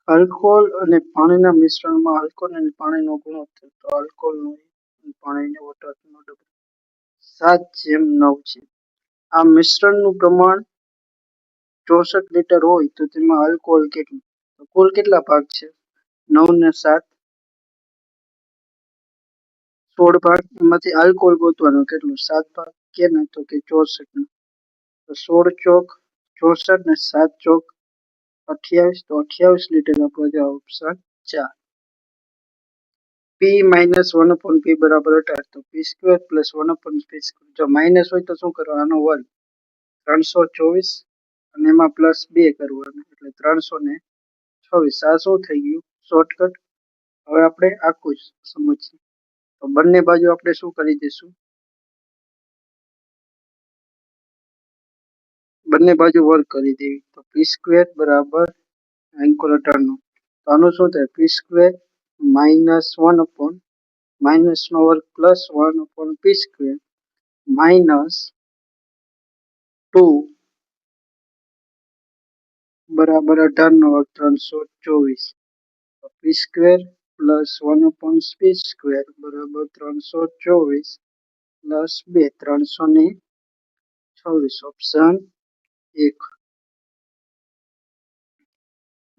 Alcohol અને પાણીના મિશ્રણમાં આલ્કોહોલ અને પાણીનો ગુણોત્તર તો આલ્કોહોલનો અને પાણીનો વોટરનો 7:9 છે. આ મિશ્રણનું પ્રમાણ 64 લીટર હોય તો તેમાં આલ્કોહોલ કેટલું? તો કુલ કેટલા ભાગ છે? 9 ને 7 16 ભાગ. એમાંથી આલ્કોહોલ ગોતવાનો કેટલું? 7 ભાગ. કેના? તો કે 64 ના. તો 16 ચોક 64 ને 7 ચોક 28, તો 28 લીટર આપણો જવાબ ઓપ્શન 4. P-1/P બરાબર 18, તો P² + 1/P². જો માઇનસ હોય તો શું કરવાનો? વર્ગ 324 અને એમાં +2 કરવાના એટલે 326. આ શું થઈ ગયું? શોર્ટકટ. હવે આપણે આખું જ સમજીએ. તો બંને બાજુ આપણે શું કરી દઈશું? બંને બાજુ વર્ગ કરી દેવી. તો P² બરાબર આંકોલ 18. તો આનું શું થાય? P² - 1 માઇનસ નો વર્ગ +1/P² -2 બરાબર 18 નો વર્ગ 324. તો P² + 1/P² બરાબર 324 +2 326. ઓપ્શન 1.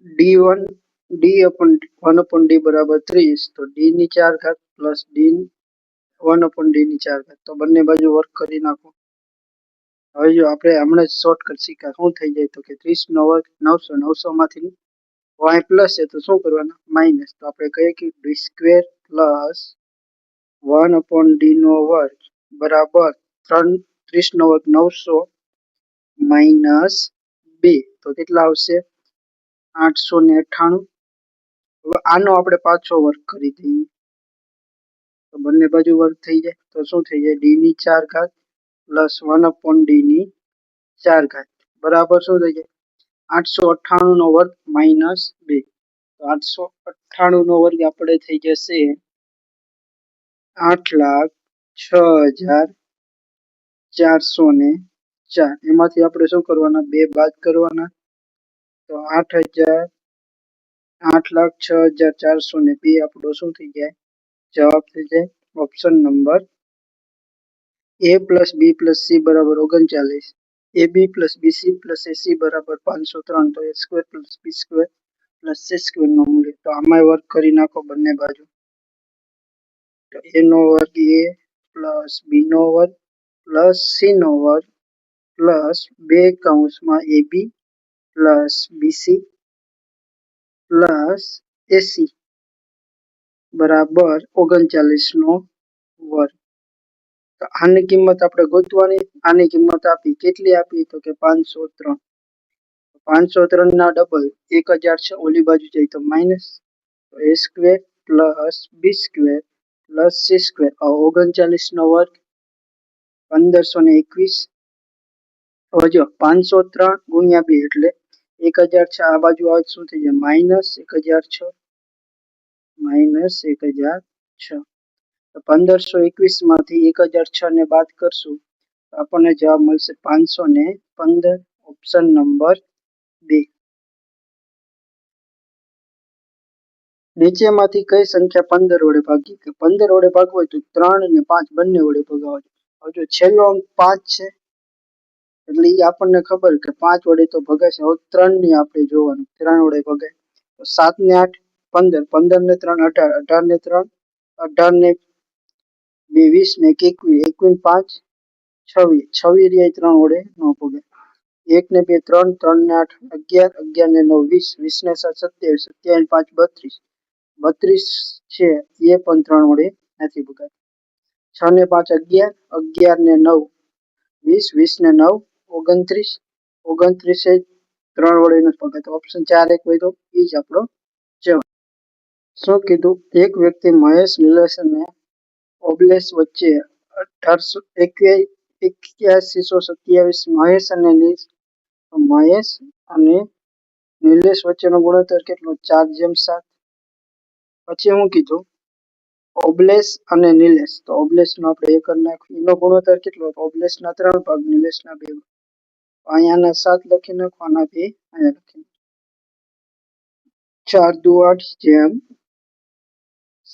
D1/D બરાબર 30, તો D⁴ પ્લસ D1/D⁴. તો બંને બાજુ વર્ક કરી નાખો. હવે જો આપણે હમણાં જ શોર્ટકટ શીખ્યા, શું થઈ જાય? તો કે 30 નો વર્ગ 900, 900 માંથી y પ્લસ છે તો શું કરવાના? માઇનસ. તો આપણે કહીએ કે D² + 1/D² બરાબર 30 નો વર્ગ 900 -2. તો કેટલા આવશે? 898. હવે આનો આપણે પાછો વર્ગ કરી દઈએ તો બંને બાજુ વર્ગ થઈ જાય. તો શું થઈ જાય? D⁴ પ્લસ 1/D⁴ બરાબર શું થઈ જાય? 898 નો વર્ગ -2. તો 898 નો વર્ગ આપણે થઈ જશે 8,06,404. એમાંથી આપણે શું કરવાના? 2 બાદ કરવાના. તો 8,06,402 આપણો શું થઈ જાય? જવાબ થઈ જાય. Option number A + B + C બરાબર 39. AB + BC + AC બરાબર 503. તો A² + B² + C² નો મૂલ્ય. તો આમાં વર્ક કરી નાખો બંને બાજુ. તો A નો વર્ગ A પ્લસ B નો વર્ગ પ્લસ C નો વર્ગ પ્લસ 2 કૌંસમાં AB plus BC plus AC બરાબર 39 નો વર્ગ. તો આની કિંમત આપણે ગોતવાની. આની કિંમત આપી. કેટલી આપી? તો કે 503. 503 ના ડબલ 1000 છે. ઓલી બાજુ જાય તો માઇનસ. તો A² plus B² plus C². 39 નો વર્ગ 1521. હવે જો 503 ગુણ્યા 2 એટલે 1000 છે. આ બાજુ આવે શું થઈ જાય? -1006 -1006. તો 1521 માંથી 1006 ને બાદ કરશું તો આપણને જવાબ મળશે 515. Option number 2. નીચેમાંથી કઈ સંખ્યા 15 વડે ભાગી? કે 15 વડે ભાગવું હોય તો 3 અને 5 બંને વડે ભગાવો. હવે જો છેલ્લો અંક 5 છે એટલે એ આપણને ખબર કે 5 વડે તો ભગાશે. હવે 3 ની આપણે જોવાનું. 3 વડે ભગાય તો 7 ને 8 15, 15 ને 3 18, 18 ને 3 18 ને 2 20 ને 1 21, 21 5 26, 26 રહ્યા 3 વડે ન ભગાય. 1 ને 2 3, 3 ને 8 11, 11 ને 9 20, 20 ને 7 27, 27 ને 5 32, 32 છે એ પણ 3 વડે નથી ભગાય. 6 ને 5 11, 11 ને 9 20, 20 ને 9 29, 29 એ 3 વડે નથી ભગાય. તો ઓપ્શન 4 એક હોય તો એ જ આપણો જવાબ. શું કીધું? એક વ્યક્તિ મહેશ, નિલેશ અને ઓબલેશ વચ્ચે 8127 મહેશ અને નિલેશ વચ્ચેનો ગુણોત્તર કેટલો? 4:7. પછી હું કીધું? ઓબલેશ અને નિલેશ. તો ઓબલેશ નો આપણે 1 કરી નાખ્યું. એનો ગુણોત્તર કેટલો? ઓબલેશ ના 3 ભાગ, નિલેશ ના 2 ભાગ. અહીંયાના 7 લખી નાખો, આના 2 અહીંયા લખી નાખો. 4 દુ 8 જેમ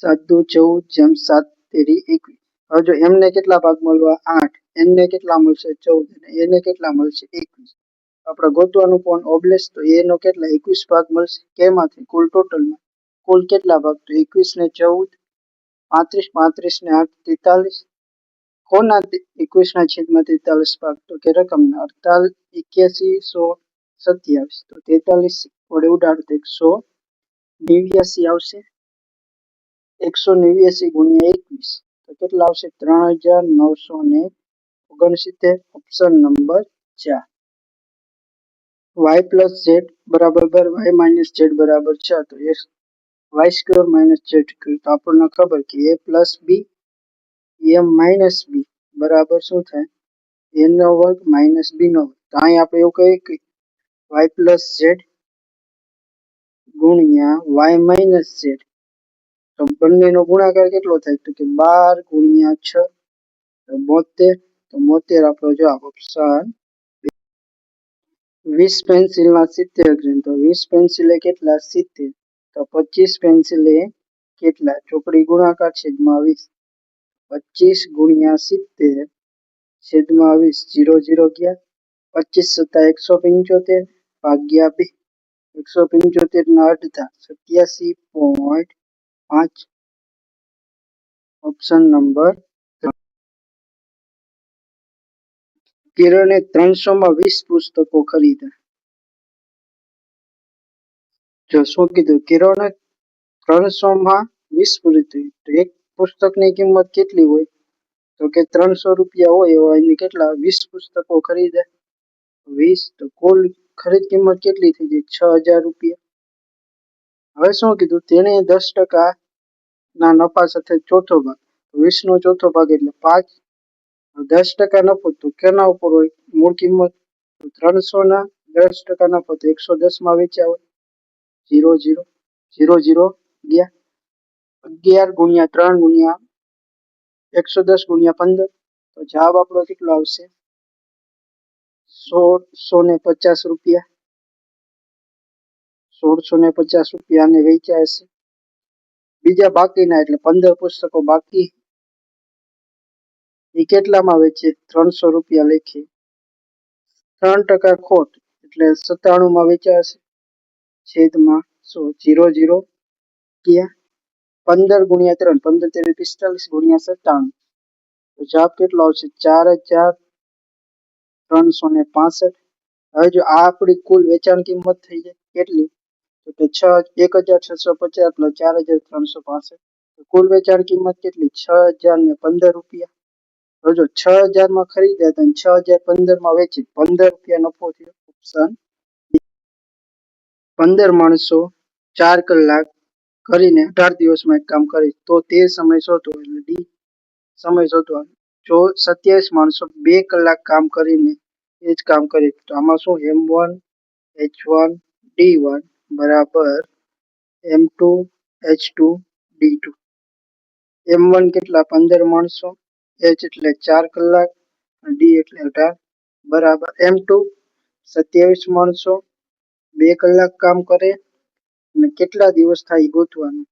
7 દુ 14 જેમ 7 તેરી 21. હવે જો m ને કેટલા ભાગ મળવા 8, n ને કેટલા મળશે 14 અને a ને કેટલા મળશે 21. આપણે ગોતવાનું કોણ ઓબ્લેસ, તો a નો કેટલા 21 ભાગ મળશે. કેમાંથી કુલ ટોટલમાં કુલ કેટલા ભાગ, તો 21 ને 14 35, 35 ને 8 43. કોના 21 ના છેદમાં 43 ભાગ, તો કે રકમના 48 81 100 27. તો 43 વડે ઉડાડો તો 189 આવશે. 189 ગુણ્યા 21 તો કેટલા આવશે 3969. Option number 4. y plus z બરાબર y માઇનસ ઝેડ બરાબર 6, તો y square minus z square. તો આપણને ખબર કે a plus b m minus b બરાબર શું થાય a નો વર્ગ માઇનસ બી નો વર્ગ. તો અહીં આપણે એવું કહીએ કે y પ્લસ ઝેડ ગુણ્યા y માઇનસ ઝેડ, તો બંનેનો ગુણાકાર કેટલો થાય, તો કે 12 ગુણ્યા 6 તો 72. તો 72 આપણો જવાબ ઓપ્શન. 20 પેન્સિલના 70 ગ્રેડ, તો 20 પેન્સિલે કેટલા 70, તો 25 પેન્સિલે કેટલા ચોકડી ગુણાકાર છેદમાં 20. 25 ગુણ્યા 70 છેદમાં 20 0 0 ગયા. 25 સત્તા 175 ભાગ્યા 2. 175 ના અડધા 87.5. Option number 3. કિરણે 300 માં 20 પુસ્તકો ખરીદ્યા. જો શું કીધું, કિરણે 300 માં 20 પૂરી થઈ, તો એક પુસ્તકની કિંમત કેટલી હોય, તો કે 300 રૂપિયા હોય એવા એની કેટલા 20 પુસ્તકો ખરીદે 20, તો કુલ ખરીદ કિંમત કેટલી થઈ જાય 6000 રૂપિયા. હવે શું કીધું, તેને 10% ના નફા સાથે ચોથો ભાગ, 20 નો ચોથો ભાગ એટલે 5. 10% નફો તો કેના ઉપર હોય મૂળ કિંમત, તો 300 ના 10% નફો તો 110 માં વેચ્યા હોય 0 0 0 0 ગયા. 11 ગુણ્યા 3 ગુણ્યા 110 ગુણ્યા 15, તો જવાબ આપણો કેટલો આવશે 1650 રૂપિયા. 1650 રૂપિયા ને વેચ્યા હશે. બીજા બાકીના એટલે 15 પુસ્તકો બાકી એ કેટલામાં વેચે 300 રૂપિયા લેખે. 3% ખોટ એટલે 97 માં વેચ્યા હશે છેદમાં 100 0 0 ગયા. 15 ગુણ્યા 3 15 તેરી 45 ગુણ્યા 97, તો જવાબ કેટલો આવશે 4365. હવે જો આ આપણી કુલ વેચાણ કિંમત થઈ જાય કેટલી, તો કે 1650 પ્લસ 4365, કુલ વેચાણ કિંમત કેટલી 6015 રૂપિયા. હવે જો 6000 માં ખરીદ્યા તો 6015 માં વેચી 15 રૂપિયા નફો થયો. ઓપ્શન 15 માણસો 4 કલાક કરીને 18 દિવસમાં એક કામ કરે તો તે સમય શોધો, એટલે ડી સમય શોધવાનો. જો 27 માણસો 2 કલાક કામ કરીને એ જ કામ કરે તો આમાં શું m1 h1 d1 બરાબર m2 h2 d2. m1 કેટલા 15 માણસો, h એટલે 4 કલાક, d એટલે 18 બરાબર m2 27 માણસો 2 કલાક કામ કરે અને કેટલા દિવસ થાય એ ગોતવાનું.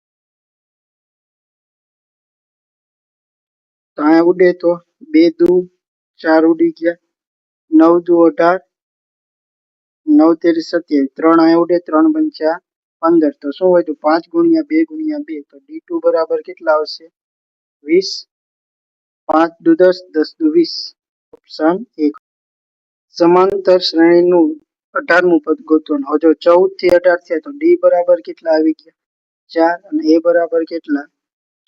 તો અહીંયા ઉડે તો 2 દુ 4 ઉડી ગયા, 9 દુ 18, 9 તેરી 27, 3 અહીંયા ઉડે 3 પંચા 15, તો શું હોય તો 5 ગુણ્યા 2 ગુણ્યા 2, તો d2 બરાબર કેટલા આવશે 20. 5 દુ 10 10 દુ 20. ઓપ્શન 1. સમાંતર શ્રેણીનું 18મું પદ ગોતવાનું. હવે જો 14 થી 18 થયા તો ડી બરાબર કેટલા આવી ગયા 4 અને એ બરાબર કેટલા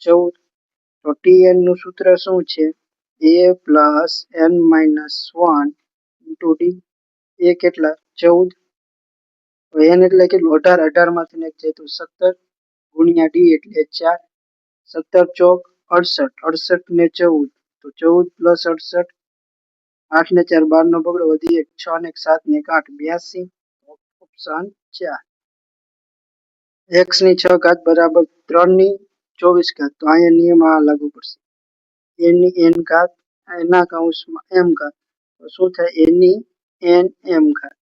14. તો tn નું સૂત્ર શું છે a plus n minus 1 into d. એ કેટલા 14, n એટલે કેટલું 18, 18 માંથી એક જાય તો 17 ગુણ્યા ડી એટલે 4, 17 ચોક 68, 68 ને 14 તો 14 પ્લસ 68, 8 ને 4 12 નો બગડો વધી 1 6 ને 7 ને 8 82. ઓપ્શન 4. x ની 6 ઘાત બરાબર 3 ની 24 ઘાત, તો અહીંયા નિયમ આ લાગુ પડશે a ની n ઘાત એના કૌંસમાં m ઘાત, તો શું થાય a ની n m ઘાત.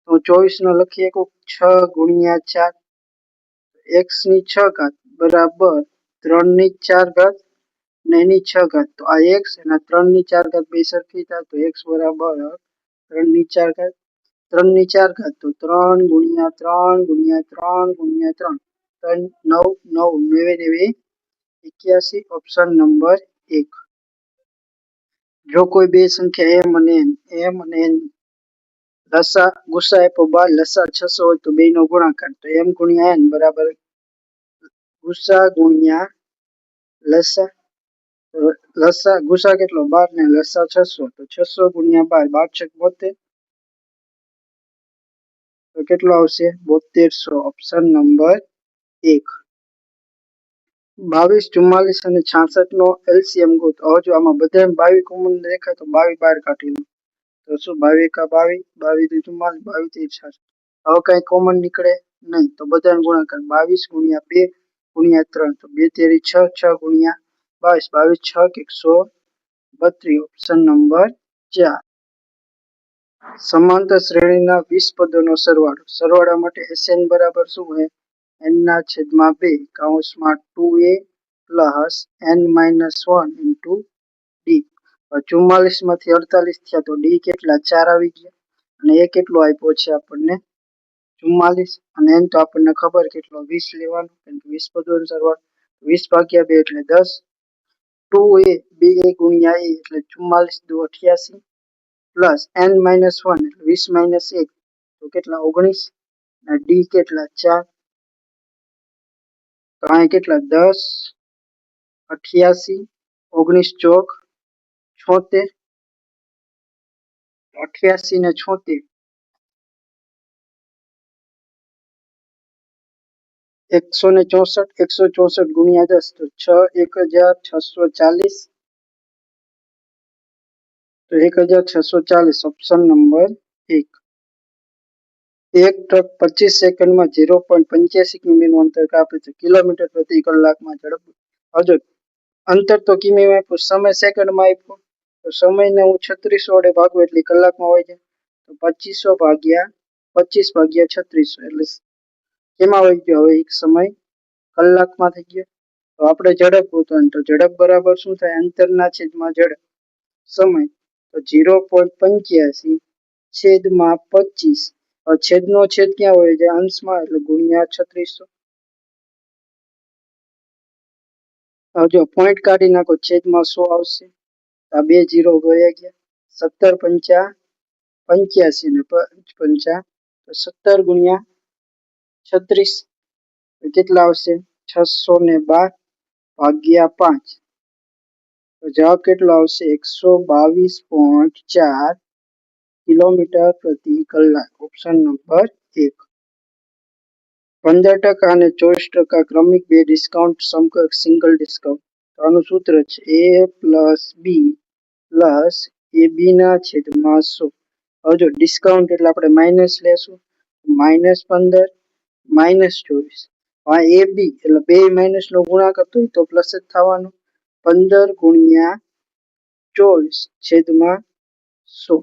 તો 24 નો લખીએ 6 ગુણ્યા 4 x ની 6 ઘાત બરાબર 3 ની 4 ઘાત ને એની 6 ઘાત. તો આ x અને 3 ની 4 ઘાત બે સરખી થાય તો x બરાબર 3 ની 4 ઘાત. 3 ની 4 ઘાત તો 3 ગુણ્યા 3 ગુણ્યા 3 ગુણ્યા 3 3 9 9 9 81. Option number 1. જો કોઈ બે સંખ્યા m અને n ગુસા આપ્યો 12 લસા 600 હોય તો બેનો ગુણાકાર. તો m ગુણ્યા n બરાબર ગુસા ગુણ્યા લસા. ગુસા કેટલો 12 ને લસા 600 તો 600 ગુણ્યા 12 12 72. તો કેટલો આવશે 7200. Option number 1. 22 44 અને 66 નો LCM ગોત. હવે જો આમાં બધા 22 કોમન દેખાય તો 22 બહાર કાઢી લો. તો શું 22 એકા 22 22 દુ 44 22 તેરી 66. હવે કઈ કોમન નીકળે નહીં તો બધાનો ગુણાકાર 22 ગુણ્યા 2 ગુણ્યા 3 તો 2 તેરી 6 6 ગુણ્યા 22 22 6 132. Option number 4. સમાંતર શ્રેણીના 20 પદોનો સરવાળો. સરવાળા માટે SN બરાબર શું હોય n ના છેદમાં 2 કૌંસમાં 2a plus n minus 1 into D. 44 માંથી 48 થયા તો ડી કેટલા 4 આવી ગયા અને એ કેટલો આપ્યો છે આપણને 44 અને n તો આપણને ખબર કેટલો 20 લેવાનો કેમ કે 20 પદોનો સરવાળો 20 ભાગ્યા 2 એટલે 10. 2a 2a ગુણ્યા a એટલે 44 દુ 88 પ્લસ n માઇનસ 1 એટલે 20 માઇનસ 1 તો કેટલા 19 અને ડી કેટલા 4 તો અહીં કેટલા 10 88 19 ચોક 76 88 ને 76 164 164 ગુણ્યા 10 તો 1640 તો 1640. Option number 1. એક ટ્રક 25 સેકન્ડમાં 0.85 કિમીનું અંતર કાપે છે. કિલોમીટર પ્રતિ કલાકમાં ઝડપ. હજુ અંતર તો કિમીમાં આપ્યું, સમય સેકન્ડમાં આપ્યો. તો સમયને હું 36 વડે ભાગું એટલે કલાકમાં હોય છે. તો 2500 ભાગ્યા 25 ભાગ્યા 3600 એટલે કેમાં હોય ગયો હવે એક સમય કલાકમાં થઈ ગયો. તો આપણે ઝડપ ગોતવાની. તો ઝડપ બરાબર શું થાય અંતરના છેદમાં ઝડપ સમય તો 0.85 છેદમાં 25. છેદનો છેદ ક્યાં હોય છે અંશમાં એટલે ગુણ્યા 3600. હવે જો પોઈન્ટ કાઢી નાખો છેદમાં 100 આવશે. આ બે 0 ગયા ગયા. 17 પંચા 85 ને 50 તો 17 ગુણ્યા 36 કેટલા આવશે 612 ભાગ્યા 5 તો જવાબ કેટલો આવશે 122.4 કિલોમીટર પ્રતિ કલાક. Option number 1. 15% અને 24% ક્રમિક બે ડિસ્કાઉન્ટ સમકક્ષ સિંગલ ડિસ્કાઉન્ટ. આનું સૂત્ર છે a પ્લસ બી પ્લસ એ બી ના છેદમાં 100. હવે જો ડિસ્કાઉન્ટ એટલે આપણે માઇનસ લેશું -15 -24. આ એ બી એટલે બે માઇનસ નો ગુણાકાર તો તો પ્લસ જ થવાનો 15 ગુણ્યા 24 છેદમાં 100.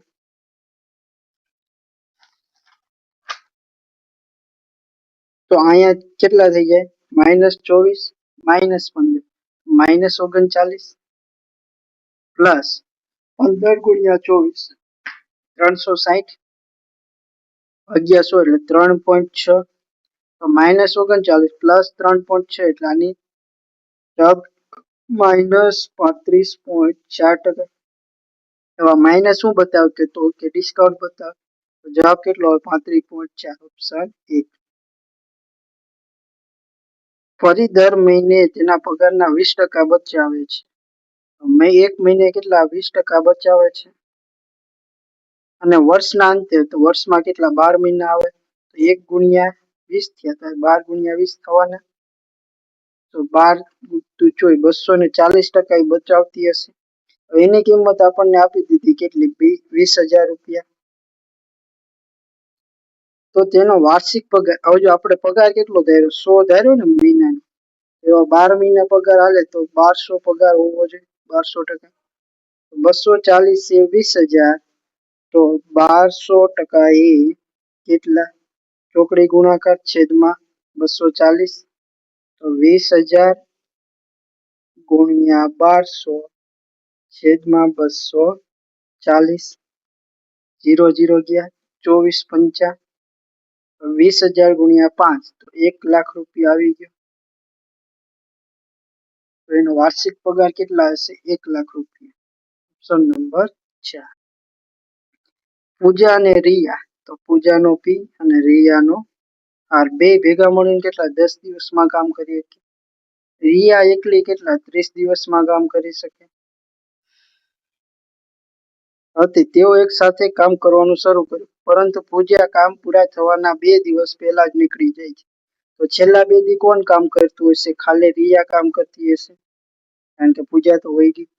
તો અહીંયા કેટલા થઈ જાય -24 -15 -39 પ્લસ 15 ગુણ્યા 24 360 ભાગ્યા 100 એટલે 3.6 તો -39 પ્લસ 3.6 એટલે આની જવાબ -35.4%. એવા માઇનસ શું બતાવે કે તો કે ડિસ્કાઉન્ટ બતાવે તો જવાબ કેટલો હોય 35.4. ઓપ્શન 1. ફરી દર મહિને તેના પગારના 20% બચાવે છે. એક મહિને કેટલા 20% બચાવે છે અને વર્ષના અંતે તો વર્ષમાં કેટલા 12 મહિના આવે તો 1 ગુણ્યા 20 થયા તો 12 ગુણ્યા 20 થવાના તો 12 × 240% બચાવતી હશે. એની કિંમત આપણને આપી દીધી કેટલી 20,000 રૂપિયા. તો તેનો વાર્ષિક પગાર હવે જો આપણે પગાર કેટલો ધાર્યો 100 ધાર્યો ને મહિનાનો એવા 12 મહિના પગાર હાલે તો 1200 પગાર હોવો જોઈએ 1200%. 240 એ 20,000 તો 1200% એ કેટલા ચોકડી ગુણાકાર છેદમાં 240 તો 20,000 ગુણ્યા 1200 છેદમાં 240 0 0 ગયા 24 5 20,000 ગુણ્યા 5 તો 1,00,000 રૂપિયા આવી ગયો. તો એનો વાર્ષિક પગાર કેટલા હશે? 1,00,000 રૂપિયા. Option number 4. પૂજા અને રિયા, તો પૂજાનો પી અને રિયાનો આર બે ભેગા મળીને કેટલા 10 દિવસમાં કામ કરી શકે? રિયા એકલી કેટલા 30 દિવસમાં કામ કરી શકે હતી. તેઓ એક સાથે કામ કરવાનું શરૂ કર્યું, પરંતુ પૂજા કામ પૂરા થવાના 2 દિવસ પહેલા જ નીકળી જાય છે. તો છેલ્લા 2 દી કોણ કામ કરતું હશે? ખાલી રિયા કામ કરતી હશે, કારણ કે પૂજા તો વહી ગઈ.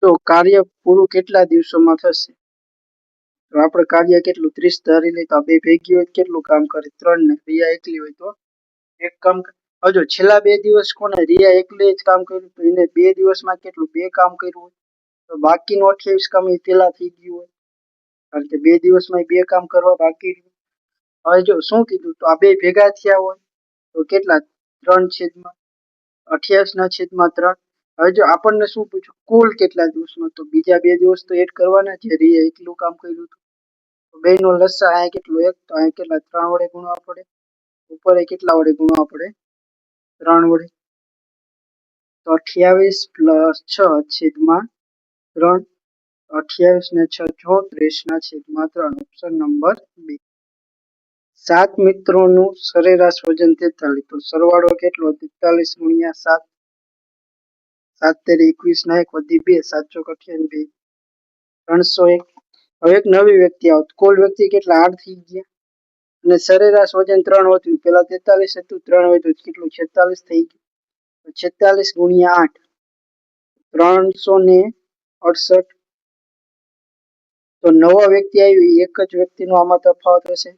તો કાર્ય પૂરું કેટલા દિવસોમાં થશે? તો આપણે કાર્ય કેટલું 30 ધારી લઈએ, તો આ બે ભેગી હોય કેટલું કામ કરે? 3 ને રિયા એકલી હોય તો એક કામ. હજુ છેલ્લા 2 દિવસ કોને? રિયા એકલી જ કામ કર્યું, તો એને 2 દિવસમાં કેટલું 2 કામ કર્યું હોય. તો બાકીનું 28 કામ એ પેલા થઈ ગયું હોય, કારણ કે 2 દિવસમાં 2 કામ કરવા બાકી રહ્યું. હવે જો શું કીધું? તો આ બે ભેગા થયા હોય તો કેટલા? 3 છેદમાં 28 ના છેદમાં 3. હવે જો આપણને શું પૂછ્યું? કુલ કેટલા દિવસમાં? તો બીજા 2 દિવસ તો એડ કરવાના છે. રિયા એકલું કામ કર્યું હતું, તો બેનો લસા અહીંયા કેટલું? 1, તો અહીંયા કેટલા? 3 વડે ગુણવા પડે. ઉપર કેટલા વડે ગુણવા પડે? 3 વડે. તો 28 + 6 છેદમાં 3. 28 ને 6 34 ના છેદમાં 3. Option number 2. 7 મિત્રોનું સરેરાશ વજન 43, તો સરવાળો કેટલો? 43 ગુણ્યા 7. 7 તેરી 21 ના 1 વધી 2 7 ચોક 28 301. હવે એક નવી વ્યક્તિ આવત, કુલ વ્યક્તિ કેટલા? 8 થઈ ગયા, અને સરેરાશ વજન 3 વધ્યું. પેલા 43 હતું, 3 વધ્યું કેટલું? 46 થઈ ગયું. 46 ગુણ્યા 8 368. તો નવા વ્યક્તિ આવ્યું, એક જ વ્યક્તિનો આમાં તફાવત હશે.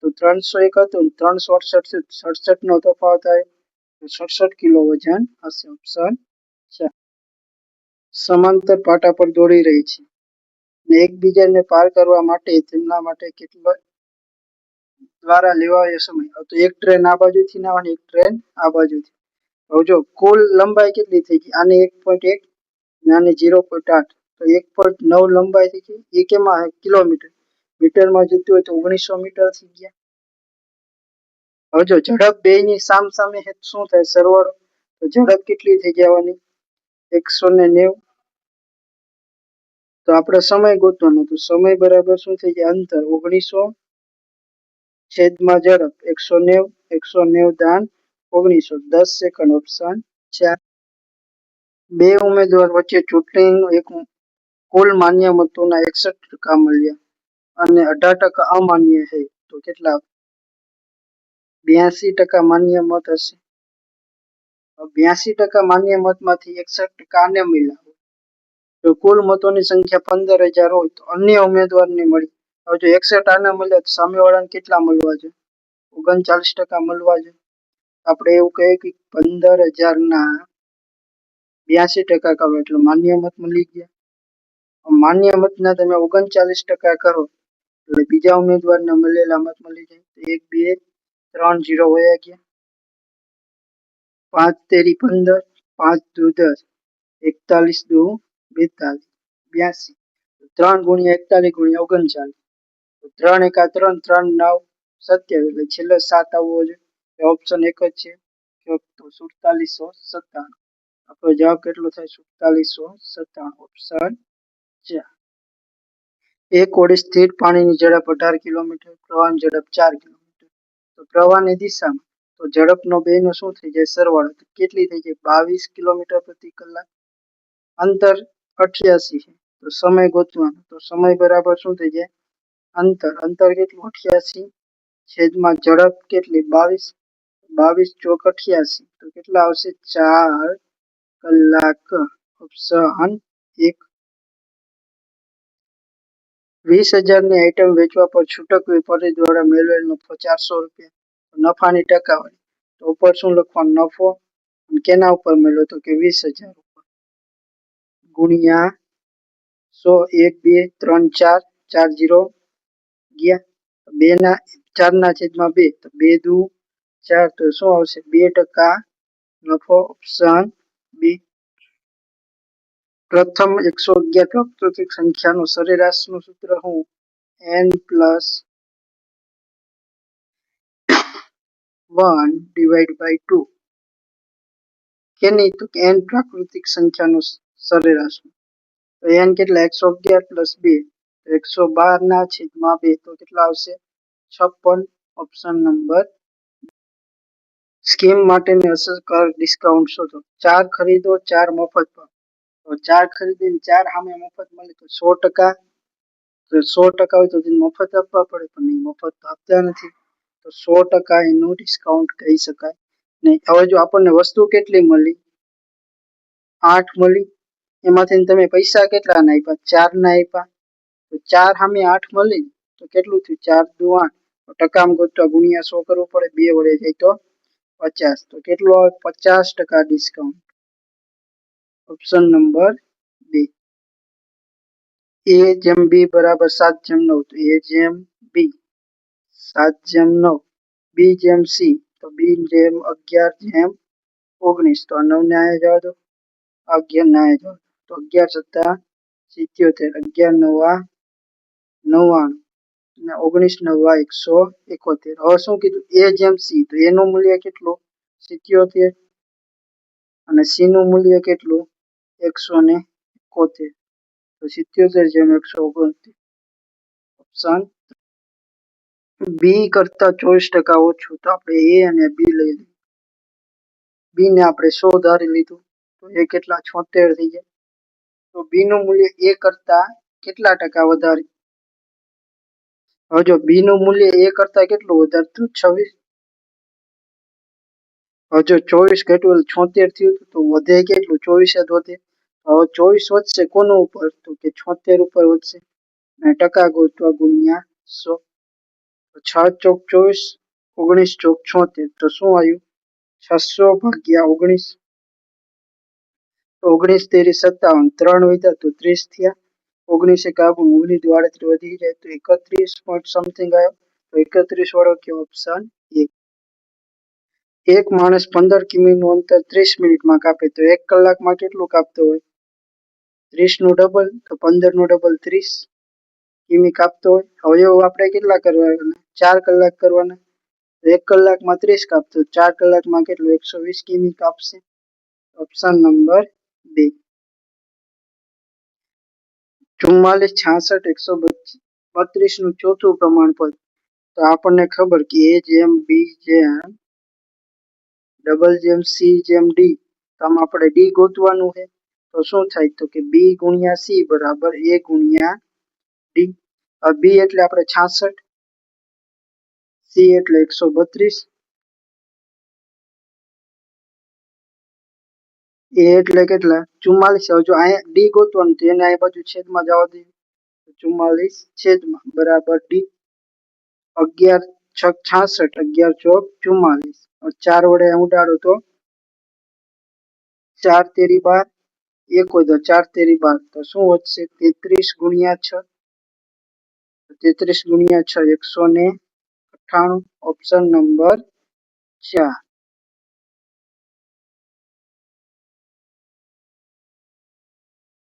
તો 301 હતું, 368 67 નો તફાવત આવ્યો, તો 67 કિલો વજન હશે. ઓપ્શન 4. સમાંતર પાટા પર દોડી રહી છે અને એકબીજાને પાર કરવા માટે તેમના માટે કેટલો દ્વારા લેવાયો સમય? તો એક ટ્રેન આ બાજુથી આવવાની, એક ટ્રેન આ બાજુથી. હવે જો કુલ લંબાઈ કેટલી થઈ ગઈ? આને 1.1 અને આને 0.8, તો 1.9 લંબાઈ થઈ ગઈ. એ કેમાં? કિલોમીટર. મીટરમાં જતું હોય તો 1900 મીટર થઈ ગયા. હવે જો ઝડપ બેયની સામસામે શું થાય? સરવાળો. તો ઝડપ કેટલી થઈ જવાની? 190. તો આપણે સમય ગોતવાનો, તો સમય બરાબર શું થઈ જાય? અંતર 1900 છેદમાં ઝડપ 190. 190 દાન 1900 10 સેકન્ડ. ઓપ્શન 4. બે ઉમેદવાર વચ્ચે ચૂંટણીનું એક કુલ માન્ય મતોના 61% મળ્યા અને 18% અમાન્ય છે, તો કેટલા? 82% માન્ય મત હશે. 82% માન્ય મતમાંથી 61% આને મળ્યા. જો કુલ મતોની સંખ્યા 15,000 હોય તો અન્ય ઉમેદવારને મળી. હવે જો 61 આને મળ્યા તો સામેવાળાને કેટલા મળવા છે? 39% મળવા છે. આપણે એવું કહીએ કે 15,000 ના 82% કરો એટલે માન્ય મત મળી ગયા. માન્ય મતના તમે 39% કરો એટલે બીજા ઉમેદવારને મળેલા મત મળી જાય. 1 2 3 0 વયા ગયા. 5 તેરી 15, 5 દુ 10, 41 દુ 42, 82. 3 ગુણ્યા 41 ગુણ્યા 39, 3 એકા 3, 3 9 27, એટલે છેલ્લે 7 આવવો જોઈએ. ઓપ્શન એક જ છે, 4797. આપણો જવાબ કેટલો થાય? 4797. ઓપ્શન 4. એક ઓડી સ્થિર પાણીની ઝડપ 18 કિલોમીટર, પ્રવાહની ઝડપ 4 કિલોમીટર. તો પ્રવાહની દિશામાં તો ઝડપનો બેનો શું થઈ જાય? સરવાળો. કેટલી થઈ જાય? 22 કિલોમીટર પ્રતિ કલાક. અંતર 88 છે, તો સમય ગોતવાનો, તો સમય બરાબર શું થઈ જાય? અંતર. અંતર કેટલું? 88 છેદમાં ઝડપ કેટલી? 22. 22 ચોક 88, તો કેટલા આવશે? 4 કલાક. ઓપ્શન 1. 20,000 ની આઈટમ વેચવા પર છૂટક વેપારી દ્વારા મેળવેલ નફો 400 રૂપિયા. નફાની ટકાવારી, તો ઉપર શું લખવાનું? નફો. કેના ઉપર મળ્યો? તો કે 20,000 ઉપર. ગુણ્યા 100. 1 2 3 4 4 0 ગયા. 2 ના 4/2 તો 2 દુ 4 તો શું આવશે 2% નફો ઓપ્શન બી. પ્રથમ 111 પ્રાકૃતિક સંખ્યાનો સરેરાશનું સૂત્ર શું? n + 1/2 કેની? તો n પ્રાકૃતિક સંખ્યાનો સરેરાશ. તો n કેટલા 111 + 2 112/2 તો કેટલા આવશે 56 ઓપ્શન નંબર. સ્કીમ માટેની અસરકારક ડિસ્કાઉન્ટ શોધો. 4 ખરીદો 4 મફત પાઓ. તો 4 ખરીદીને 4 સામે મફત મળે તો 100%. તો 100% હોય તો મફત આપવા પડે પણ નહીં, મફત તો આપતા નથી, તો 100% એનું ડિસ્કાઉન્ટ કહી શકાય નહીં. હવે જો આપણને વસ્તુ કેટલી મળી 8 મળી, એમાંથી તમે પૈસા કેટલા ના આપ્યા 4 ના આપ્યા, તો 4 સામે 8 મળી તો કેટલું થયું 4 દુ 8. તો ટકામાં ગોતવા ગુણ્યા 100 કરવું પડે, 2 વડે જાય તો 50. તો કેટલું આવે 50% ડિસ્કાઉન્ટ ઓપ્શન નંબર બી. a/b બરાબર 7/9 તો a/b 7/9. b/c તો b/11/19 તો 9 ને આયા જવા દો, 11 ને આયા જવા દો. તો 11 + 7 77, 11 9 99 અને 19 9 171. હવે શું કીધું a/c તો a નું મૂલ્ય કેટલું 77 અને c નું મૂલ્ય કેટલું 171. તો 77/169 ઓપ્શન બી કરતા 24% ઓછું. તો આપણે એ અને બી લઈ લઈએ. બી ને આપણે 100 ધારી લીધું તો એ કેટલા 76 થઈ જાય. તો બી નું મૂલ્ય એ કરતા કેટલા ટકા વધારે? હવે જો બી નું મૂલ્ય એ કરતા કેટલું વધારે થયું 26. હવે જો 24 ઘટ્યું 76 થયું તો વધે કેટલું 24 જ વધે. હવે 24 વધશે કોનું ઉપર? તો કે 76 ઉપર વધશે અને ટકા ગોતવા ગુણ્યા 100. 6 ચોક 24, 19 ચોક 76 તો શું આવ્યું 600/19. તો 19 તેરી 57, 3 વધ્યા તો 30 થયા. 19 એક આગું 19 દુ 38 વધી જાય તો 31 પોઈન્ટ સમથિંગ આવ્યો. તો 31 વાળો કે ઓપ્શન એ. એક માણસ 15 કિમીનું અંતર 30 મિનિટમાં કાપે તો 1 કલાકમાં કેટલું કાપતો હોય? 30 નું ડબલ તો 15 નું ડબલ 30 કિમી કાપતો હોય. હવે આપણે કેટલા કરવાના 4 કલાક કરવાના. 1 કલાકમાં 30 કાપતો 4 કલાકમાં કેટલું 120 કિમી કાપશે. ઓપ્શન નંબર બી. 44 66 132 નું ચોથું પ્રમાણપદ. તો આપણને ખબર કે a જેમ b જેમ ડબલ જેમ c જેમ d. તો આમાં આપણે d ગોતવાનું છે. તો શું થાય તો કે b × c બરાબર a × d. b એટલે આપણે 66, c એટલે 132, a એટલે કેટલા 44. હવે જો અહીંયા d ગોતવાનું તો એને આ બાજુ છેદમાં જવા દઈએ. 44 છેદમાં બરાબર d. 11 6 66, 11 ચોક 44. 4 વડે ઉડાડો તો 4 તેરી 12, 1 હોય તો 4 તેરી 12 તો શું વધશે 33 × 6. 33 × 6 198. Option number 4.